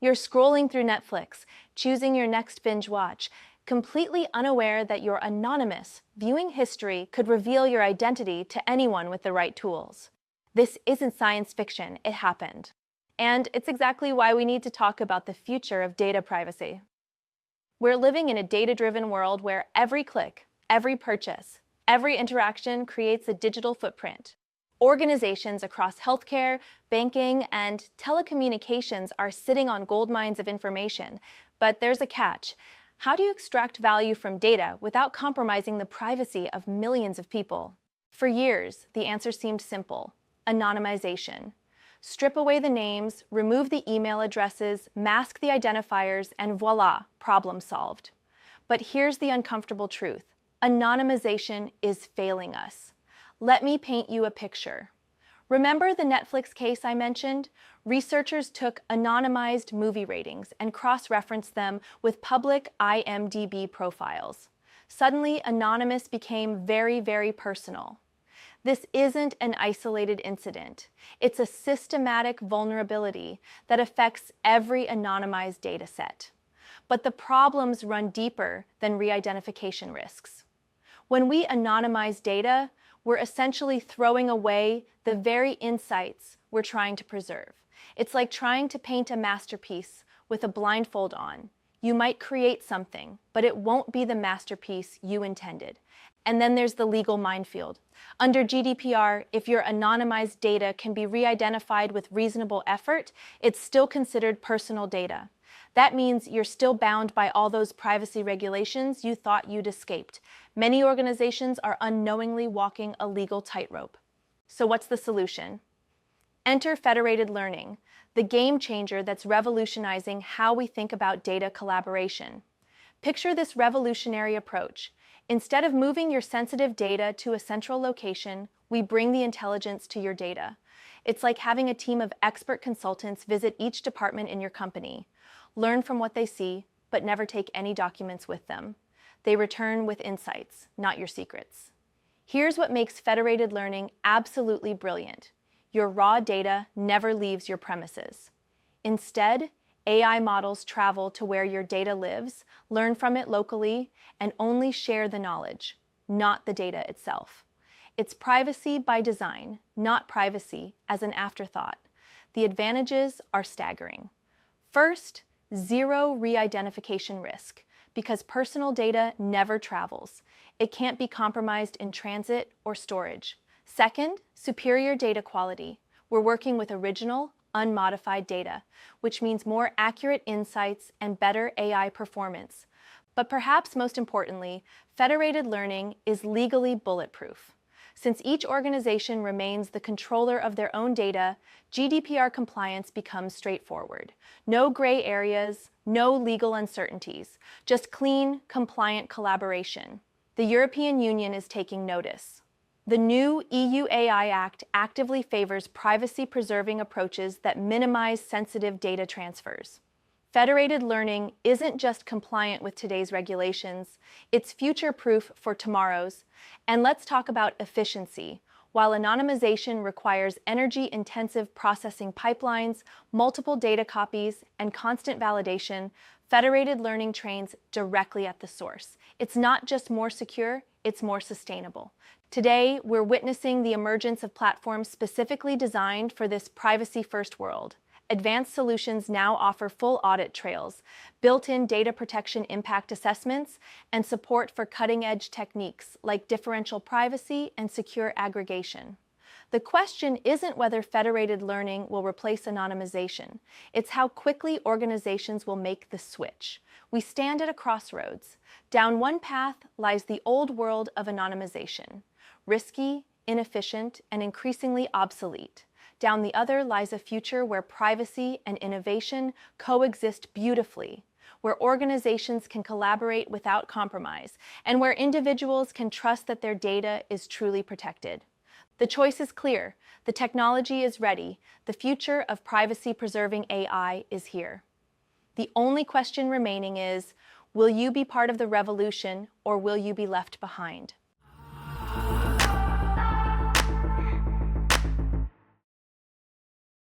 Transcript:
You're scrolling through Netflix, choosing your next binge watch, completely unaware that your anonymous viewing history could reveal your identity to anyone with the right tools. This isn't science fiction, it happened. And it's exactly why we need to talk about the future of data privacy. We're living in a data-driven world where every click, every purchase, every interaction creates a digital footprint. Organizations across healthcare, banking, and telecommunications are sitting on gold mines of information, but there's a catch. How do you extract value from data without compromising the privacy of millions of people? For years, the answer seemed simple: anonymization. Strip away the names, remove the email addresses, mask the identifiers, and voila, problem solved. But here's the uncomfortable truth: anonymization is failing us. Let me paint you a picture. Remember the Netflix case I mentioned? Researchers took anonymized movie ratings and cross-referenced them with public IMDb profiles. Suddenly, anonymous became very, very personal. This isn't an isolated incident. It's a systematic vulnerability that affects every anonymized data set. But the problems run deeper than re-identification risks. When we anonymize data, we're essentially throwing away the very insights we're trying to preserve. It's like trying to paint a masterpiece with a blindfold on. You might create something, but it won't be the masterpiece you intended. And then there's the legal minefield. Under GDPR, if your anonymized data can be re-identified with reasonable effort, it's still considered personal data. That means you're still bound by all those privacy regulations you thought you'd escaped. Many organizations are unknowingly walking a legal tightrope. So what's the solution? Enter Federated Learning, the game changer that's revolutionizing how we think about data collaboration. Picture this revolutionary approach. Instead of moving your sensitive data to a central location, we bring the intelligence to your data. It's like having a team of expert consultants visit each department in your company. Learn from what they see, but never take any documents with them. They return with insights, not your secrets. Here's what makes Federated Learning absolutely brilliant. Your raw data never leaves your premises. Instead, AI models travel to where your data lives, learn from it locally, and only share the knowledge, not the data itself. It's privacy by design, not privacy as an afterthought. The advantages are staggering. First, zero re-identification risk, because personal data never travels. It can't be compromised in transit or storage. Second, superior data quality. We're working with original, unmodified data, which means more accurate insights and better AI performance. But perhaps most importantly, Federated Learning is legally bulletproof. Since each organization remains the controller of their own data, GDPR compliance becomes straightforward. No gray areas, no legal uncertainties, just clean, compliant collaboration. The European Union is taking notice. The new EU AI Act actively favors privacy-preserving approaches that minimize sensitive data transfers. Federated Learning isn't just compliant with today's regulations, it's future-proof for tomorrow's. And let's talk about efficiency. While anonymization requires energy-intensive processing pipelines, multiple data copies, and constant validation, Federated Learning trains directly at the source. It's not just more secure, it's more sustainable. Today, we're witnessing the emergence of platforms specifically designed for this privacy-first world. Advanced solutions now offer full audit trails, built-in data protection impact assessments, and support for cutting-edge techniques like differential privacy and secure aggregation. The question isn't whether Federated Learning will replace anonymization. It's how quickly organizations will make the switch. We stand at a crossroads. Down one path lies the old world of anonymization, risky, inefficient, and increasingly obsolete. Down the other lies a future where privacy and innovation coexist beautifully, where organizations can collaborate without compromise, and where individuals can trust that their data is truly protected. The choice is clear. The technology is ready. The future of privacy-preserving AI is here. The only question remaining is, will you be part of the revolution or will you be left behind?